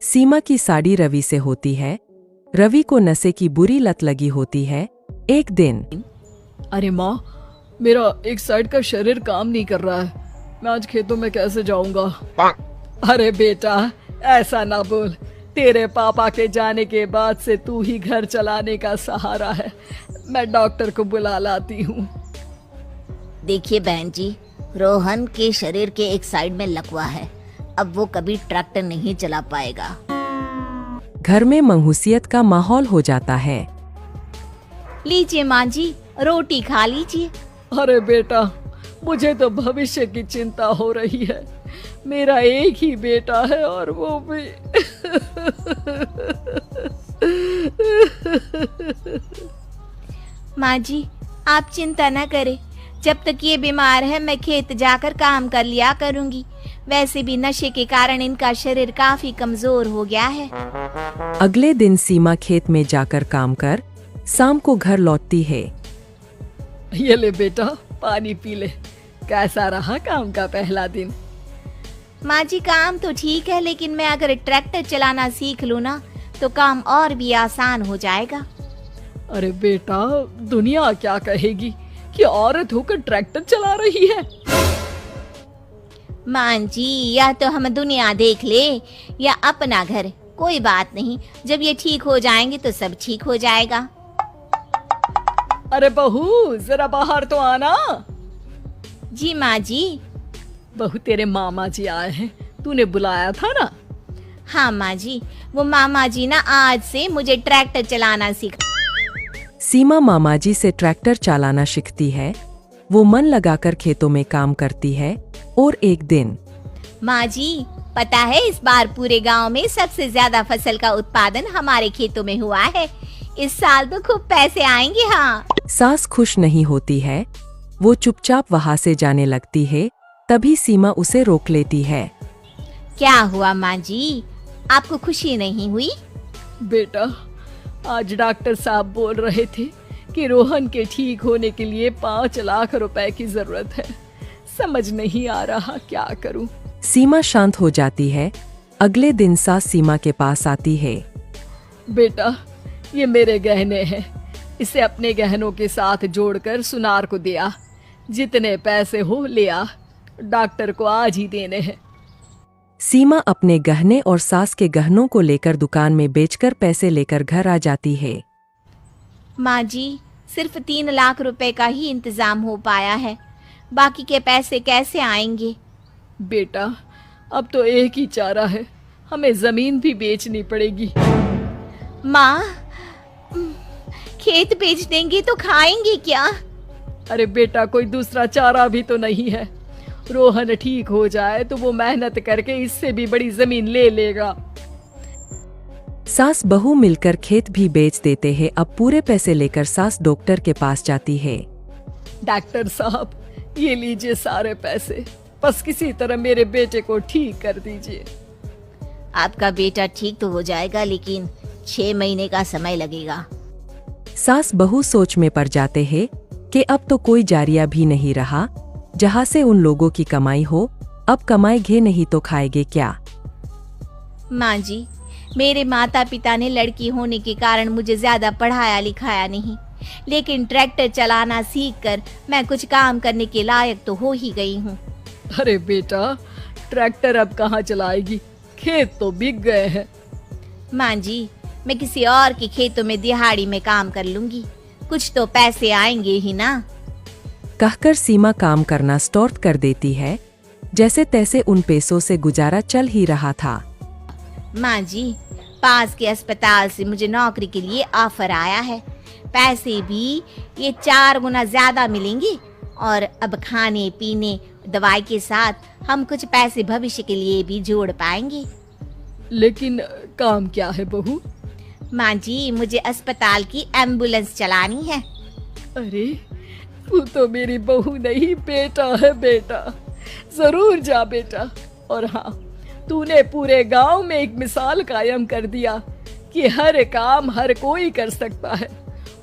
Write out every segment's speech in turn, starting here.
सीमा की साड़ी रवि से होती है। रवि को नशे की बुरी लत लगी होती है। एक दिन अरे माँ, मेरा एक साइड का शरीर काम नहीं कर रहा है। मैं आज खेतों में कैसे जाऊंगा? अरे बेटा, ऐसा ना बोल। तेरे पापा के जाने के बाद से तू ही घर चलाने का सहारा है। मैं डॉक्टर को बुला लाती हूँ। देखिए बहन जी, रोहन के शरीर के एक साइड में लकवा है। अब वो कभी ट्रैक्टर नहीं चला पाएगा। घर में मंहूसियत का माहौल हो जाता है। लीजिए माँ जी, रोटी खा लीजिए। अरे बेटा, मुझे तो भविष्य की चिंता हो रही है। मेरा एक ही बेटा है और वो भी माँ जी, आप चिंता न करें। जब तक ये बीमार है मैं खेत जाकर काम कर लिया करूंगी। वैसे भी नशे के कारण इनका शरीर काफी कमजोर हो गया है। अगले दिन सीमा खेत में जाकर काम कर शाम को घर लौटती है। ये ले बेटा, पानी पी ले। कैसा रहा काम का पहला दिन? माँ जी, काम तो ठीक है, लेकिन मैं अगर ट्रैक्टर चलाना सीख लूँ ना तो काम और भी आसान हो जाएगा। अरे बेटा, दुनिया क्या कहेगी कि औरत होकर ट्रैक्टर चला रही है। माँ जी, या तो हम दुनिया देख ले या अपना घर, कोई बात नहीं। जब ये ठीक हो जाएंगे तो सब ठीक हो जाएगा। अरे बहू, जरा बाहर तो आना। जी माँ जी। बहू, तेरे मामा जी आए हैं, तूने बुलाया था ना? हाँ माँ जी, वो मामा जी ना आज से मुझे ट्रैक्टर चलाना सिखा। सीमा मामाजी से ट्रैक्टर चलाना सीखती है। वो मन लगाकर खेतों में काम करती है। और एक दिन माँ जी, पता है इस बार पूरे गांव में सबसे ज्यादा फसल का उत्पादन हमारे खेतों में हुआ है। इस साल तो खूब पैसे आएंगे। हाँ। सास खुश नहीं होती है। वो चुपचाप वहाँ से जाने लगती है। तभी सीमा उसे रोक लेती है। क्या हुआ माँ जी, आपको खुशी नहीं हुई? बेटा, आज डॉक्टर साहब बोल रहे थे कि रोहन के ठीक होने के लिए 5 लाख रुपए की जरूरत है। समझ नहीं आ रहा क्या करूं। सीमा शांत हो जाती है। अगले दिन सास सीमा के पास आती है। बेटा, ये मेरे गहने हैं। इसे अपने गहनों के साथ जोड़कर सुनार को दिया। जितने पैसे हो ले आ। डॉक्टर को आज ही देने हैं। सीमा अपने गहने और सास के गहनों को लेकर दुकान में बेचकर पैसे लेकर घर आ जाती है। माँ जी, सिर्फ 3 लाख रुपए का ही इंतजाम हो पाया है। बाकी के पैसे कैसे आएंगे? बेटा, अब तो एक ही चारा है, हमें जमीन भी बेचनी पड़ेगी। माँ, खेत बेच देंगे तो खाएंगे क्या? अरे बेटा, कोई दूसरा चारा भी तो नहीं है। रोहन ठीक हो जाए तो वो मेहनत करके इससे भी बड़ी जमीन ले लेगा। सास बहू मिलकर खेत भी बेच देते हैं। अब पूरे पैसे लेकर सास डॉक्टर के पास जाती है। डॉक्टर साहब, ये लीजिए सारे पैसे। बस किसी तरह मेरे बेटे को ठीक कर दीजिए। आपका बेटा ठीक तो हो जाएगा, लेकिन 6 महीने का समय लगेगा। सास बहू सोच में पड़ जाते हैं कि अब तो कोई जारिया भी नहीं रहा जहाँ से उन लोगों की कमाई हो। अब कमाएंगे नहीं तो खाएंगे क्या? माँ जी, मेरे माता पिता ने लड़की होने के कारण मुझे ज्यादा पढ़ाया लिखाया नहीं, लेकिन ट्रैक्टर चलाना सीखकर मैं कुछ काम करने के लायक तो हो ही गई हूँ। अरे बेटा, ट्रैक्टर अब कहाँ चलाएगी? खेत तो बिक गए हैं। माँ जी, मैं किसी और के खेतों में दिहाड़ी में काम कर लूंगी। कुछ तो पैसे आएंगे ही ना। कहकर सीमा काम करना स्टार्ट कर देती है। जैसे तैसे उन पैसों से गुजारा चल ही रहा था। माँ जी, पास के अस्पताल से मुझे नौकरी के लिए ऑफर आया है। पैसे भी ये 4 गुना ज्यादा मिलेंगे और अब खाने पीने दवाई के साथ हम कुछ पैसे भविष्य के लिए भी जोड़ पाएंगे। लेकिन काम क्या है बहू? माँ जी, मुझे अस्पताल की एम्बुलेंस चलानी है। अरे, तू तो मेरी बहू नहीं, बेटा है बेटा। जरूर जा बेटा। और हाँ, तूने पूरे गांव में एक मिसाल कायम कर दिया कि हर काम हर कोई कर सकता है।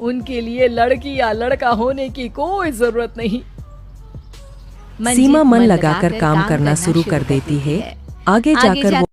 उनके लिए लड़की या लड़का होने की कोई जरूरत नहीं। सीमा मन लगाकर काम करना शुरू कर देती है। आगे जाकर वो